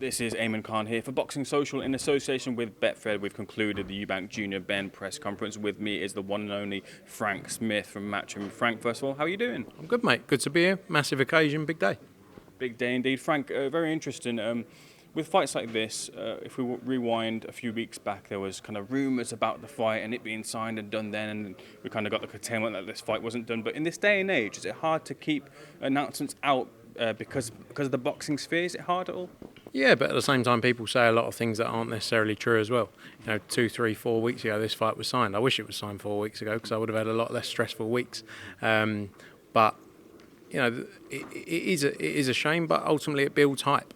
This is Ayman Khan here for Boxing Social in association with Betfred. We've concluded the Eubank Jr-Benn press conference. With me is the one and only Frank Smith from Matchroom. Frank, first of all, how are you doing? I'm good, mate. Good to be here. Massive occasion, big day. Big day indeed. Frank, very interesting. With fights like this, if we rewind a few weeks back, there was kind of rumours about the fight and it being signed and done then, and we kind of got the curtailment that this fight wasn't done. But in this day and age, is it hard to keep announcements out because of the boxing sphere? Is it hard at all? Yeah, but at the same time, people say a lot of things that aren't necessarily true as well. 2, 3, 4 weeks ago, this fight was signed. I wish it was signed 4 weeks ago because I would have had a lot less stressful weeks. But it is a shame, but ultimately it builds hype.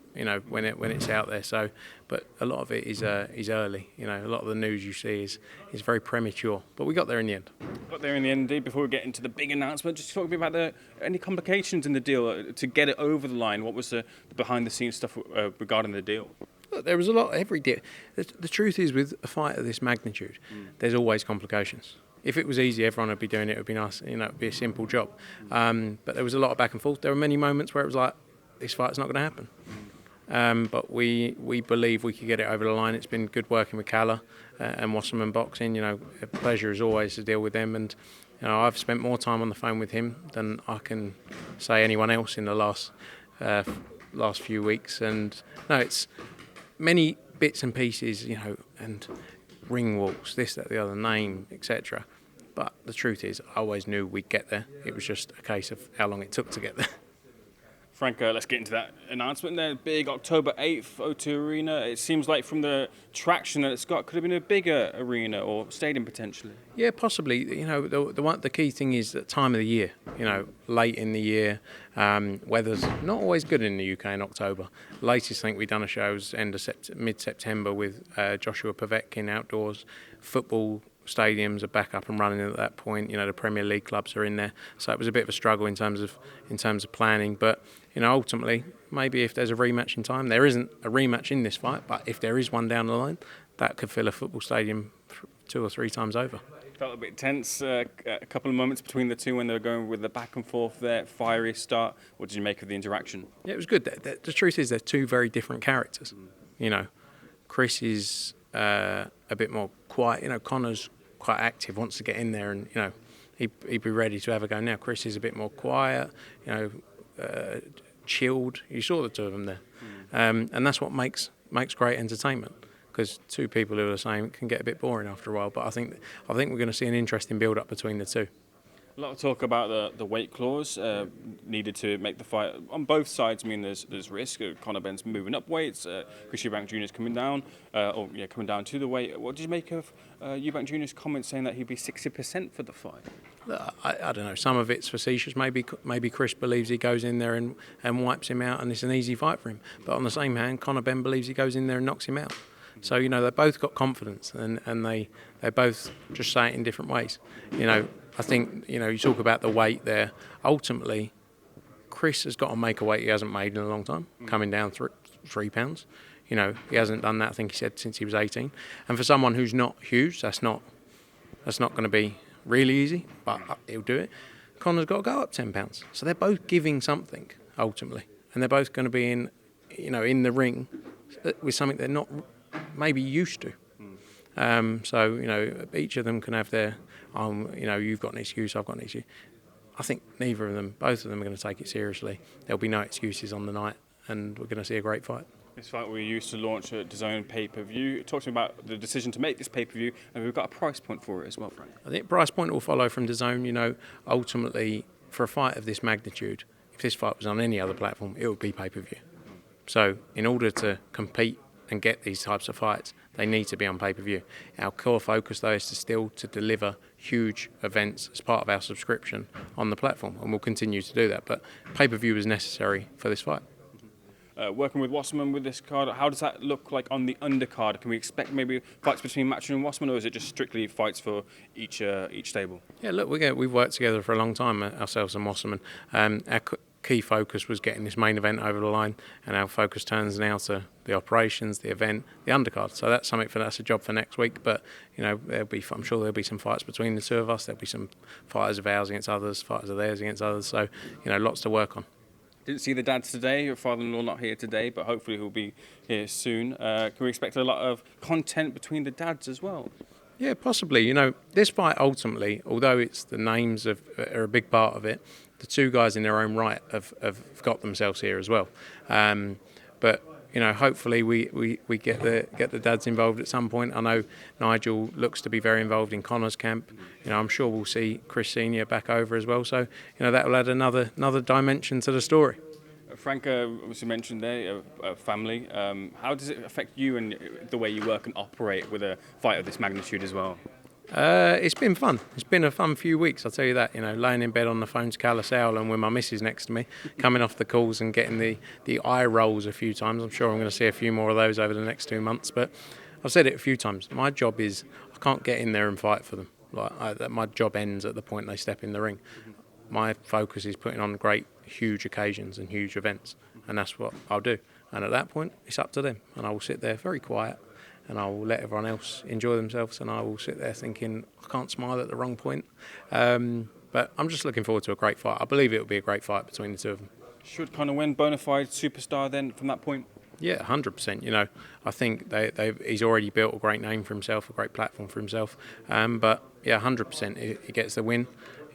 When it's out there. So, but a lot of it is early. A lot of the news you see is very premature. But we got there in the end. Got there in the end, indeed. Before we get into the big announcement, just talk a bit about any complications in the deal to get it over the line. What was the behind-the-scenes stuff regarding the deal? Look, there was a lot every deal. The truth is, with a fight of this magnitude, there's always complications. If it was easy, everyone would be doing it. It would be nice. It would be a simple job. But there was a lot of back and forth. There were many moments where it was like, this fight's not going to happen. But we believe we could get it over the line. It's been good working with Calla and Wasserman Boxing. A pleasure as always to deal with them. And I've spent more time on the phone with him than I can say anyone else in the last few weeks. And no, it's many bits and pieces, and ring walks, this, that, the other, name, etc. But the truth is, I always knew we'd get there. It was just a case of how long it took to get there. Frank, let's get into that announcement there. Big October 8th, O2 Arena. It seems like from the traction that it's got, could have been a bigger arena or stadium potentially. Yeah, possibly. The key thing is the time of the year. Late in the year, weather's not always good in the UK in October. Latest thing we've done a show was mid-September with Joshua Povetkin outdoors. Football stadiums are back up and running at that point. The Premier League clubs are in there, so it was a bit of a struggle in terms of planning. But ultimately, maybe if there's a rematch in time, there isn't a rematch in this fight, but if there is one down the line, that could fill a football stadium 2 or 3 times over. Felt a bit tense, a couple of moments between the two when they were going with the back and forth there, fiery start. What did you make of the interaction? Yeah, it was good. The truth is they're two very different characters. Chris is a bit more quiet. Connor's quite active, wants to get in there, and he'd be ready to have a go. Now Chris is a bit more quiet, chilled. You saw the two of them there, and that's what makes great entertainment. Because two people who are the same can get a bit boring after a while. But I think we're going to see an interesting build-up between the two. A lot of talk about the weight clause needed to make the fight on both sides. I mean, there's risk. Conor Benn's moving up weights. Chris Eubank Jr. is coming down, coming down to the weight. What did you make of Eubank Jr.'s comment saying that he'd be 60% for the fight? I don't know. Some of it's facetious. Maybe Chris believes he goes in there and wipes him out, and it's an easy fight for him. But on the same hand, Conor Benn believes he goes in there and knocks him out. So they both got confidence, and they both just say it in different ways. I think, you talk about the weight there. Ultimately, Chris has got to make a weight he hasn't made in a long time, coming down 3 pounds. He hasn't done that, I think he said, since he was 18. And for someone who's not huge, that's not going to be really easy, but he'll do it. Connor's got to go up 10 pounds. So they're both giving something, ultimately. And they're both going to be in the ring with something they're not maybe used to. So each of them can have their you've got an excuse, I've got an excuse. I think both of them are going to take it seriously. There'll be no excuses on the night, and we're going to see a great fight. This fight we used to launch a Dazn pay-per-view. Talk to me about the decision to make this pay-per-view, and we've got a price point for it as well, Frank. I think price point will follow from Dazn. Ultimately, for a fight of this magnitude, if this fight was on any other platform, it would be pay-per-view. So in order to compete and get these types of fights, they need to be on pay-per-view. Our core focus, though, is to deliver huge events as part of our subscription on the platform, and we'll continue to do that. But pay-per-view is necessary for this fight. Working with Wasserman with this card, how does that look like on the undercard? Can we expect maybe fights between Matchroom and Wasserman, or is it just strictly fights for each stable? Yeah, look, we've worked together for a long time, ourselves and Wasserman. Our key focus was getting this main event over the line, and our focus turns now to the operations, the event, the undercard. So that's a job for next week. But I'm sure there'll be some fights between the two of us. There'll be some fighters of ours against others, fighters of theirs against others. So lots to work on. Didn't see the dads today. Your father-in-law not here today, but hopefully he'll be here soon. Can we expect a lot of content between the dads as well? Yeah, possibly. This fight ultimately, although it's the names are a big part of it, the two guys in their own right have got themselves here as well. But hopefully we get the dads involved at some point. I know Nigel looks to be very involved in Connor's camp. I'm sure we'll see Chris Senior back over as well. So that will add another dimension to the story. Frank, obviously mentioned there, family. How does it affect you and the way you work and operate with a fight of this magnitude as well? It's been fun. It's been a fun few weeks, I'll tell you that. Laying in bed on the phone to Calisale and with my missus next to me, coming off the calls and getting the eye rolls a few times. I'm sure I'm going to see a few more of those over the next 2 months. But I've said it a few times. My job is I can't get in there and fight for them. My job ends at the point they step in the ring. My focus is putting on great, huge occasions and huge events, and that's what I'll do. And at that point, it's up to them, and I will sit there very quiet, and I will let everyone else enjoy themselves, and I will sit there thinking I can't smile at the wrong point. But I'm just looking forward to a great fight. I believe it will be a great fight between the two of them. Should Conor win, bona fide superstar then from that point? Yeah, 100%. I think he's already built a great name for himself, a great platform for himself. But yeah, 100%. He gets the win.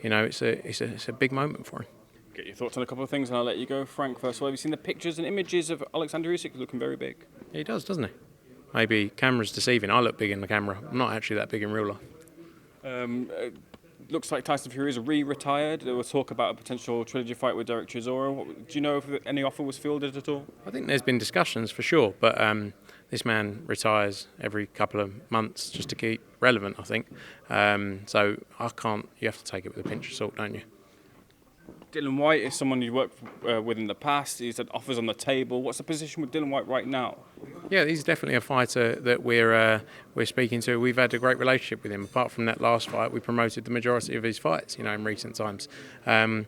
It's a big moment for him. Get your thoughts on a couple of things and I'll let you go. Frank, first of all, have you seen the pictures and images of Alexander Usyk looking very big? He does, doesn't he? Maybe camera's deceiving. I look big in the camera. I'm not actually that big in real life. Looks like Tyson Fury is re-retired. There was talk about a potential trilogy fight with Derek Chisora. Do you know if any offer was fielded at all? I think there's been discussions for sure, but this man retires every couple of months just to keep relevant, I think. So I can't. You have to take it with a pinch of salt, don't you? Dillian Whyte is someone you worked with in the past. He's had offers on the table. What's the position with Dillian Whyte right now? Yeah, he's definitely a fighter that we're speaking to. We've had a great relationship with him. Apart from that last fight, we promoted the majority of his fights, in recent times. And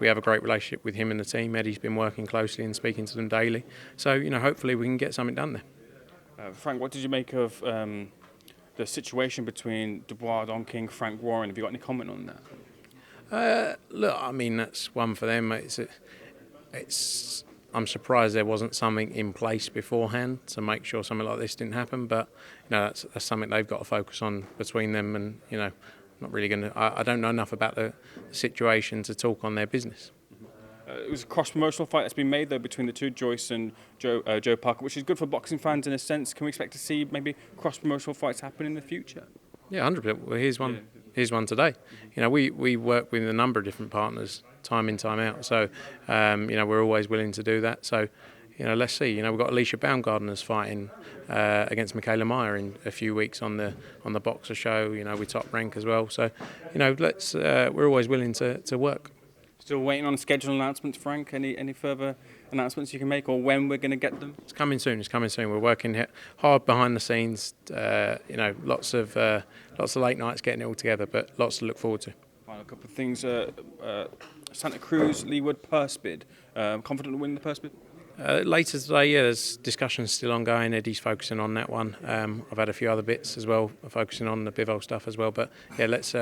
we have a great relationship with him and the team. Eddie's been working closely and speaking to them daily. So, hopefully we can get something done there. Frank, what did you make of the situation between Dubois, Don King, Frank Warren? Have you got any comment on that? Look, I mean, that's one for them. I'm surprised there wasn't something in place beforehand to make sure something like this didn't happen. But that's something they've got to focus on between them. And not really going to. I don't know enough about the situation to talk on their business. It was a cross-promotional fight that's been made though between the two, Joyce and Joe Parker, which is good for boxing fans in a sense. Can we expect to see maybe cross-promotional fights happen in the future? Yeah, 100%. Well, here's one. Yeah. Here's one today. We work with a number of different partners, time in, time out. So, we're always willing to do that. So, let's see. We've got Alicia Baumgardner's fighting against Michaela Meyer in a few weeks on the Boxer show. We Top Rank as well. So, we're always willing to work. Still waiting on schedule announcements, Frank? Any further announcements you can make, or when we're going to get them? It's coming soon. We're working hard behind the scenes. Lots of late nights getting it all together, but lots to look forward to. Final couple of things. Santa Cruz, Leewood purse bid. Confident to win the purse bid? Later today, there's discussions still ongoing. Eddie's focusing on that one. I've had a few other bits as well, focusing on the Bivol stuff as well. But yeah, let's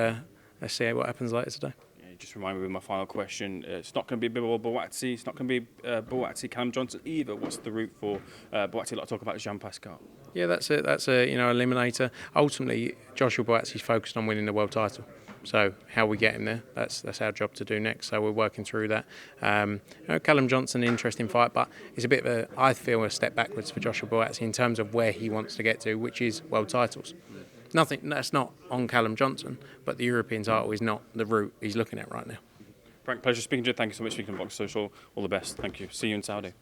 see what happens later today. Just remind me with my final question. It's not going to be Bivol Boatsi. It's not going to be Boatsi Callum Johnson either. What's the route for Boatsi? A lot of talk about Jean Pascal. Yeah, that's a eliminator. Ultimately, Joshua Boatsi's focused on winning the world title. So how we get him there, that's our job to do next. So we're working through that. Callum Johnson, an interesting fight, but it's a bit of I feel a step backwards for Joshua Boatsi in terms of where he wants to get to, which is world titles. Nothing. That's not on Callum Johnson, but the European title is not the route he's looking at right now. Frank, pleasure speaking to you. Thank you so much for speaking to Box Social. All the best. Thank you. See you in Saudi.